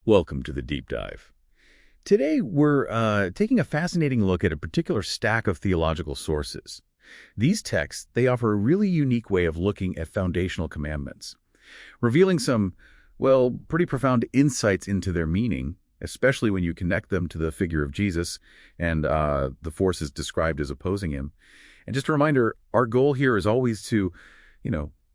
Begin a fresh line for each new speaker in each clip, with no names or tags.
Welcome to the Deep Dive. Today, we're taking a fascinating look at a particular stack of theological sources. These texts, they offer a really unique way of looking at foundational commandments, revealing some, well, pretty profound insights into their meaning, especially when you connect them to the figure of Jesus and the forces described as opposing him. And just a reminder, our goal here is always to,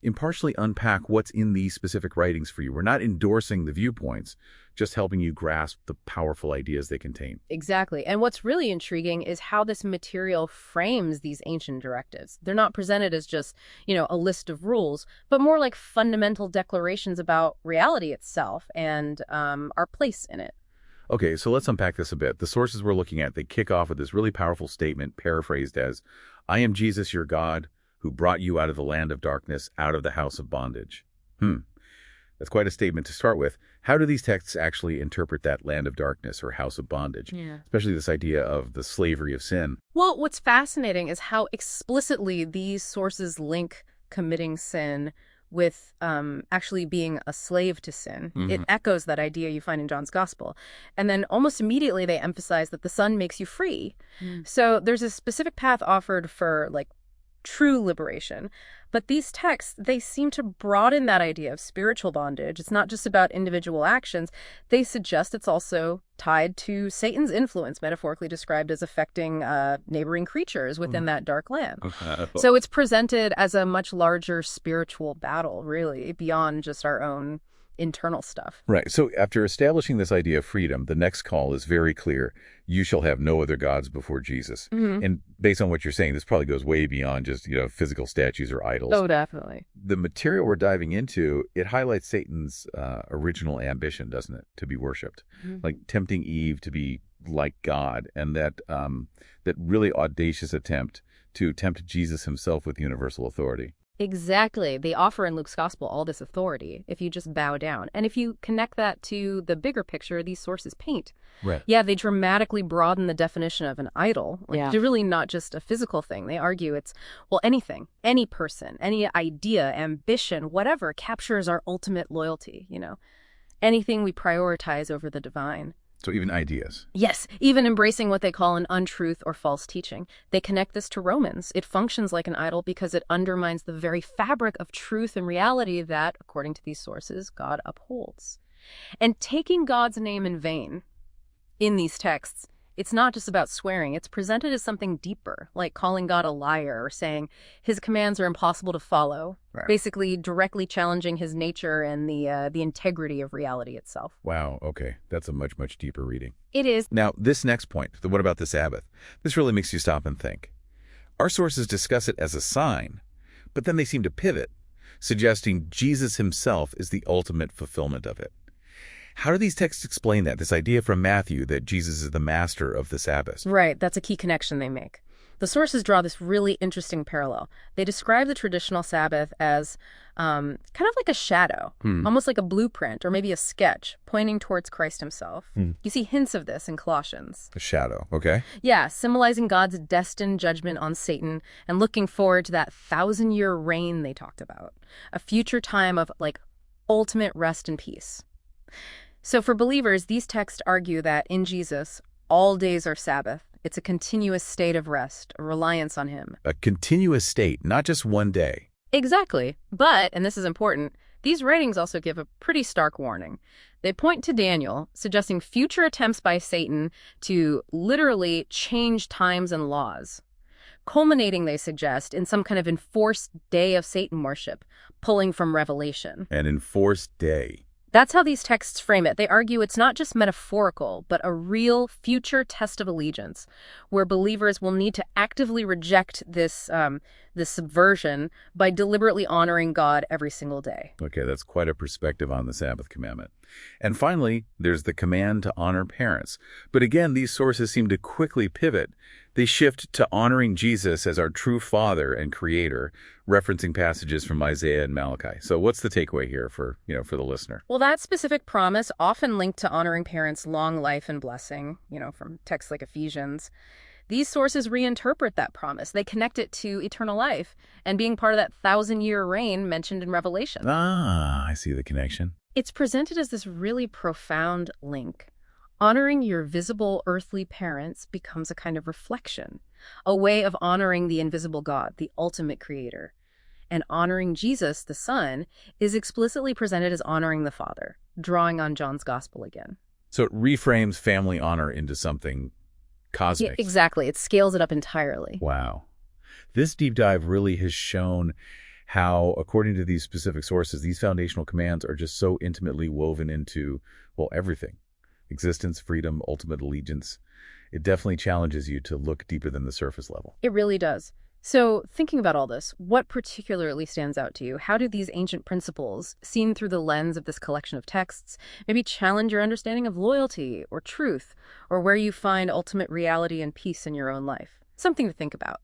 impartially unpack what's in these specific writings for you. We're not endorsing the viewpoints, just helping you grasp the powerful ideas they contain.
Exactly. And what's really intriguing is how this material frames these ancient directives. They're not presented as just, a list of rules, but more like fundamental declarations about reality itself and our place in it.
Okay, so let's unpack this a bit. The sources we're looking at, they kick off with this really powerful statement paraphrased as, "I am Jesus, your God, who brought you out of the land of darkness, out of the house of bondage." That's quite a statement to start with. How do these texts actually interpret that land of darkness or house of bondage?
Yeah.
Especially this idea of the slavery of sin.
Well, what's fascinating is how explicitly these sources link committing sin with actually being a slave to sin. It echoes that idea you find in John's Gospel. And then almost immediately they emphasize that the Son makes you free. So there's a specific path offered for true liberation. But these texts, they seem to broaden that idea of spiritual bondage. It's not just about individual actions. They suggest it's also tied to Satan's influence, metaphorically described as affecting neighboring creatures within that dark land. So it's presented as a much larger spiritual battle, really, beyond just our own internal stuff.
Right. So after establishing this idea of freedom, the next call is very clear. You shall have no other gods before Jesus. And based on what you're saying, this probably goes way beyond just, physical statues or idols.
Oh, definitely.
The material we're diving into, it highlights Satan's original ambition, doesn't it? To be worshipped, like tempting Eve to be like God, and that really audacious attempt to tempt Jesus himself with universal authority.
Exactly. They offer in Luke's gospel all this authority if you just bow down. And if you connect that to the bigger picture these sources paint, yeah, they dramatically broaden the definition of an idol. It's really not just a physical thing. They argue it's, anything, any person, any idea, ambition, whatever captures our ultimate loyalty, anything we prioritize over the divine.
So even ideas.
Yes, even embracing what they call an untruth or false teaching. They connect this to Romans. It functions like an idol because it undermines the very fabric of truth and reality that, according to these sources, God upholds. And taking God's name in vain in these texts, it's not just about swearing. It's presented as something deeper, like calling God a liar or saying his commands are impossible to follow, basically directly challenging his nature and the integrity of reality itself.
Wow, okay. That's a much, much deeper reading.
It is.
Now, this next point, what about the Sabbath? This really makes you stop and think. Our sources discuss it as a sign, but then they seem to pivot, suggesting Jesus himself is the ultimate fulfillment of it. How do these texts explain that, this idea from Matthew that Jesus is the master of the Sabbath?
Right, that's a key connection they make. The sources draw this really interesting parallel. They describe the traditional Sabbath as kind of like a shadow, almost like a blueprint or maybe a sketch pointing towards Christ himself. You see hints of this in Colossians.
A shadow, okay.
Yeah, symbolizing God's destined judgment on Satan and looking forward to that 1,000-year reign they talked about, a future time of ultimate rest and peace. So for believers, these texts argue that in Jesus, all days are Sabbath. It's a continuous state of rest, a reliance on him.
A continuous state, not just one day.
Exactly. But, and this is important, these writings also give a pretty stark warning. They point to Daniel, suggesting future attempts by Satan to literally change times and laws, culminating, they suggest, in some kind of enforced day of Satan worship, pulling from Revelation.
An enforced day.
That's how these texts frame it. They argue it's not just metaphorical, but a real future test of allegiance, where believers will need to actively reject this subversion by deliberately honoring God every single day.
Okay, that's quite a perspective on the Sabbath commandment. And finally, there's the command to honor parents. But again, these sources seem to quickly pivot. They shift to honoring Jesus as our true Father and Creator, referencing passages from Isaiah and Malachi. So what's the takeaway here for the listener?
Well, that specific promise, often linked to honoring parents' long life and blessing, from texts like Ephesians, these sources reinterpret that promise. They connect it to eternal life and being part of that 1,000-year reign mentioned in Revelation.
Ah, I see the connection.
It's presented as this really profound link. Honoring your visible earthly parents becomes a kind of reflection, a way of honoring the invisible God, the ultimate creator. And honoring Jesus, the Son, is explicitly presented as honoring the Father, drawing on John's Gospel again.
So it reframes family honor into something cosmic.
Yeah, exactly. It scales it up entirely.
Wow. This deep dive really has shown how, according to these specific sources, these foundational commands are just so intimately woven into, well, everything. Existence, freedom, ultimate allegiance. It definitely challenges you to look deeper than the surface level.
It really does. So, thinking about all this, what particularly stands out to you? How do these ancient principles, seen through the lens of this collection of texts, maybe challenge your understanding of loyalty or truth, or where you find ultimate reality and peace in your own life? Something to think about.